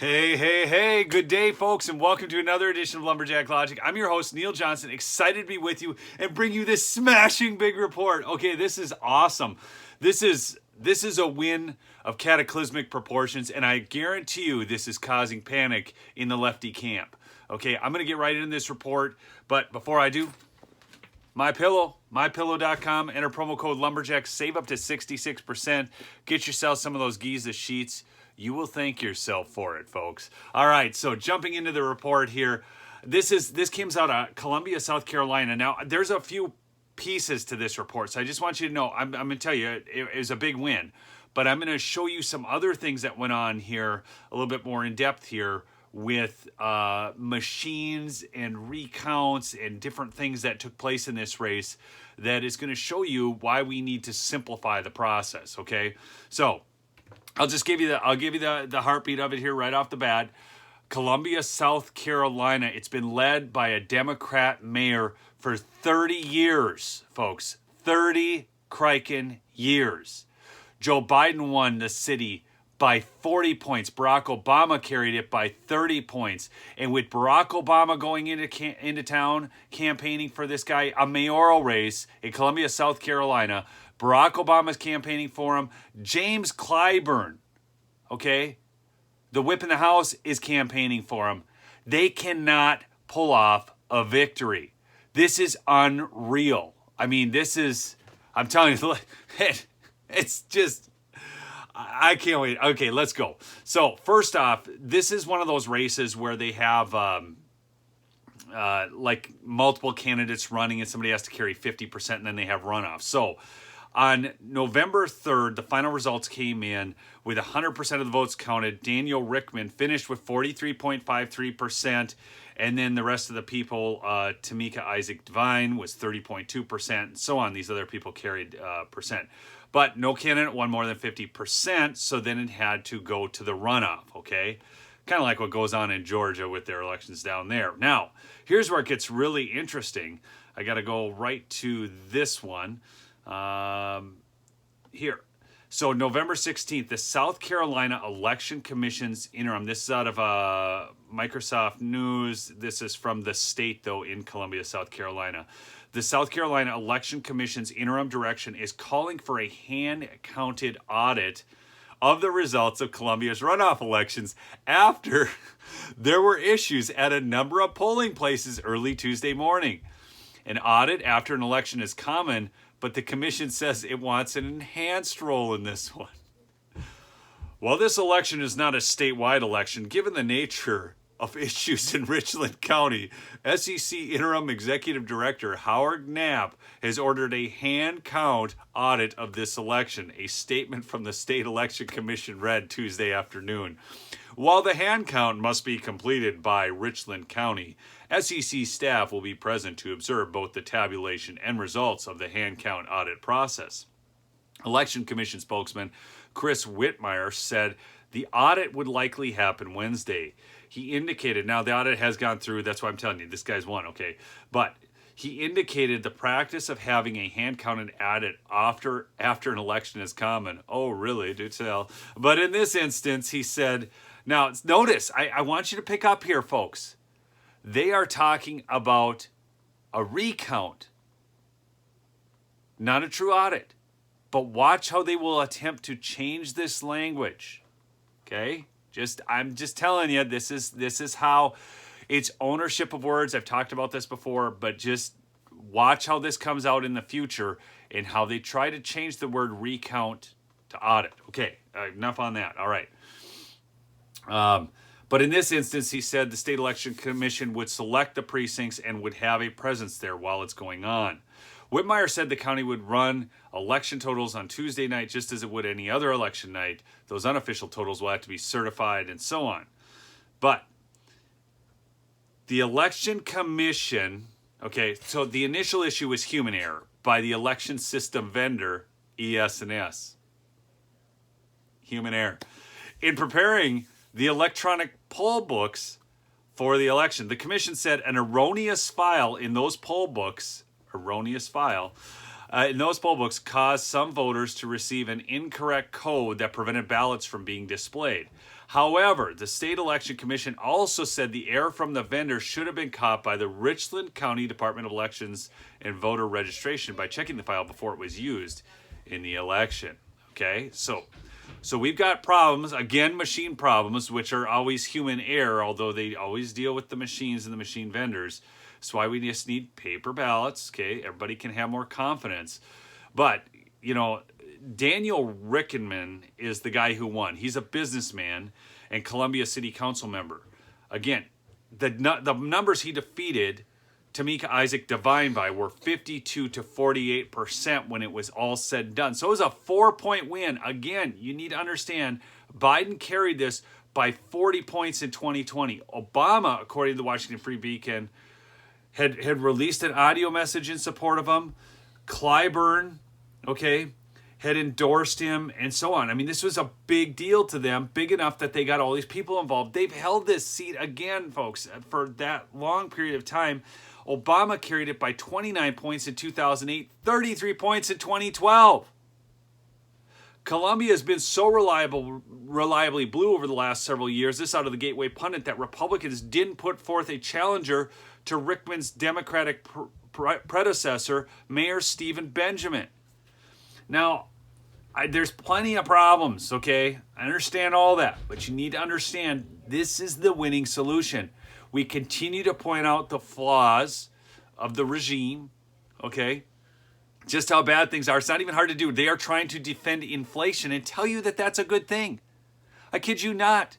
Hey, hey, hey, good day, folks, and welcome to another edition of Lumberjack Logic. I'm your host, Neil Johnson, excited to be with you and bring you this smashing big report. Okay, this is awesome. This is a win of cataclysmic proportions, and I guarantee you this is causing panic in the lefty camp. Okay, I'm going to get right into this report, but before I do, MyPillow.com, enter promo code Lumberjack, save up to 66%. Get yourself some of those Giza sheets. You will thank yourself for it, folks. All right, so jumping into the report here. This comes out of Columbia, South Carolina. Now, there's a few pieces to this report, so I just want you to know, I'm going to tell you, it was a big win. But I'm going to show you some other things that went on here, a little bit more in depth here, with machines and recounts and different things that took place in this race that is going to show you why we need to simplify the process, okay? So I'll give you the heartbeat of it here right off the bat. Columbia, South Carolina, it's been led by a Democrat mayor for 30 years, folks. 30 crikin' years. Joe Biden won the city by 40 points. Barack Obama carried it by 30 points. And with Barack Obama going into town campaigning for this guy, a mayoral race in Columbia, South Carolina, Barack Obama's campaigning for him. James Clyburn, okay, the whip in the house, is campaigning for him. They cannot pull off a victory. This is unreal. I mean, I'm telling you, it's just, I can't wait. Okay, let's go. So first off, this is one of those races where they have like multiple candidates running and somebody has to carry 50% and then they have runoffs. So on November 3rd, the final results came in with 100% of the votes counted. Daniel Rickman finished with 43.53%. And then the rest of the people, Tamika Isaac Devine was 30.2%, and so on. These other people carried percent. But no candidate won more than 50%, so then it had to go to the runoff, okay? Kind of like what goes on in Georgia with their elections down there. Now, here's where it gets really interesting. I got to go right to this one. Here. So November 16th, the South Carolina Election Commission's interim. This is out of Microsoft News. This is from the state, though, in Columbia, South Carolina. The South Carolina Election Commission's interim direction is calling for a hand-counted audit of the results of Columbia's runoff elections after there were issues at a number of polling places early Tuesday morning. An audit after an election is common, but the commission says it wants an enhanced role in this one. While this election is not a statewide election, given the nature of issues in Richland County, SEC Interim Executive Director Howard Knapp has ordered a hand count audit of this election. A statement from the State Election Commission read Tuesday afternoon. While the hand count must be completed by Richland County, SEC staff will be present to observe both the tabulation and results of the hand count audit process. Election Commission spokesman Chris Whitmire said the audit would likely happen Wednesday. He indicated, now the audit has gone through, that's why I'm telling you, this guy's won, okay? But he indicated the practice of having a hand-counted audit after an election is common. Oh, really? Do tell. But in this instance, he said, now notice, I want you to pick up here, folks. They are talking about a recount, not a true audit. But watch how they will attempt to change this language. Okay? I'm just telling you, this is how it's ownership of words. I've talked about this before, but just watch how this comes out in the future and how they try to change the word recount to audit. Okay, enough on that. All right. But in this instance, he said the State Election Commission would select the precincts and would have a presence there while it's going on. Whitmire said the county would run election totals on Tuesday night just as it would any other election night. Those unofficial totals will have to be certified and so on. But the Election Commission, okay, so the initial issue was human error by the election system vendor, ES&S. Human error. In preparing the electronic poll books for the election, the commission said an erroneous file in those poll books caused some voters to receive an incorrect code that prevented ballots from being displayed. However, the State Election Commission also said the error from the vendor should have been caught by the Richland County Department of Elections and Voter Registration by checking the file before it was used in the election. Okay, so we've got problems, again, machine problems, which are always human error, although they always deal with the machines and the machine vendors. That's why we just need paper ballots, okay? Everybody can have more confidence. But, you know, Daniel Rickenman is the guy who won. He's a businessman and Columbia City Council member. Again, the numbers he defeated Tamika Isaac Devine by were 52 to 48% when it was all said and done. So it was a 4-point win. Again, you need to understand, Biden carried this by 40 points in 2020. Obama, according to the Washington Free Beacon, had released an audio message in support of him. Clyburn, okay, had endorsed him and so on. I mean, this was a big deal to them, big enough that they got all these people involved. They've held this seat again, folks, for that long period of time. Obama carried it by 29 points in 2008, 33 points in 2012. Columbia has been so reliably blue over the last several years, this out of the Gateway Pundit, that Republicans didn't put forth a challenger to Rickman's Democratic predecessor, Mayor Stephen Benjamin. Now, there's plenty of problems, okay? I understand all that, but you need to understand this is the winning solution. We continue to point out the flaws of the regime, okay? Just how bad things are. It's not even hard to do. They are trying to defend inflation and tell you that that's a good thing. I kid you not.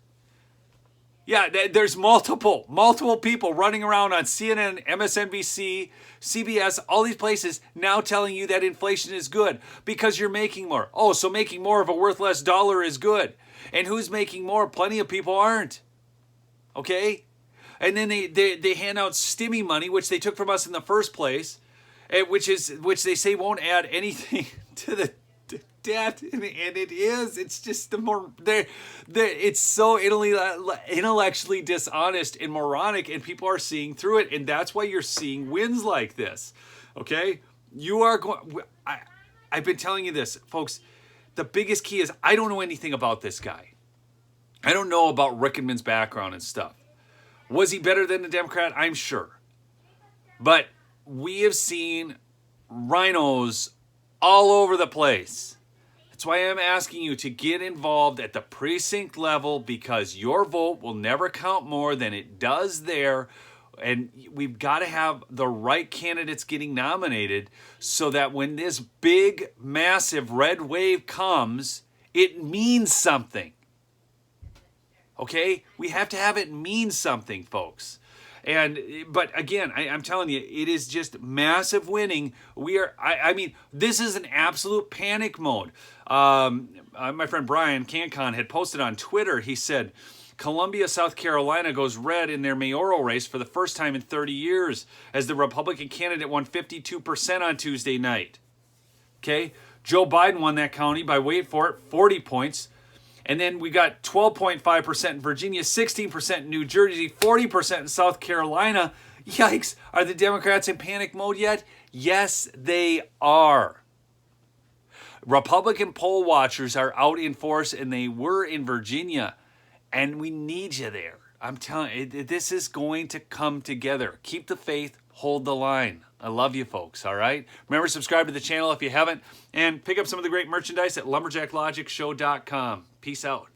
Yeah, there's multiple people running around on CNN, MSNBC, CBS, all these places now telling you that inflation is good because you're making more. Oh, so making more of a worth less dollar is good. And who's making more? Plenty of people aren't. Okay? And then they hand out stimmy money, which they took from us in the first place, which they say won't add anything to the debt, and it is. It's just the more it's so intellectually dishonest and moronic, and people are seeing through it, and that's why you're seeing wins like this. Okay, you are going. I've been telling you this, folks. The biggest key is I don't know anything about this guy. I don't know about Rickenman's background and stuff. Was he better than the Democrat? I'm sure. But we have seen rhinos all over the place. That's why I'm asking you to get involved at the precinct level, because your vote will never count more than it does there. And we've got to have the right candidates getting nominated so that when this big, massive red wave comes, it means something. Okay? We have to have it mean something, folks. But again, I'm telling you, it is just massive winning. I mean, this is an absolute panic mode. My friend Brian Cancon had posted on Twitter, he said, Columbia, South Carolina goes red in their mayoral race for the first time in 30 years as the Republican candidate won 52% on Tuesday night. Okay? Joe Biden won that county by, wait for it, 40 points. And then we got 12.5% in Virginia, 16% in New Jersey, 40% in South Carolina. Yikes. Are the Democrats in panic mode yet? Yes, they are. Republican poll watchers are out in force, and they were in Virginia. And we need you there. I'm telling you, this is going to come together. Keep the faith, hold the line. I love you folks, all right? Remember, subscribe to the channel if you haven't, and pick up some of the great merchandise at lumberjacklogicshow.com. Peace out.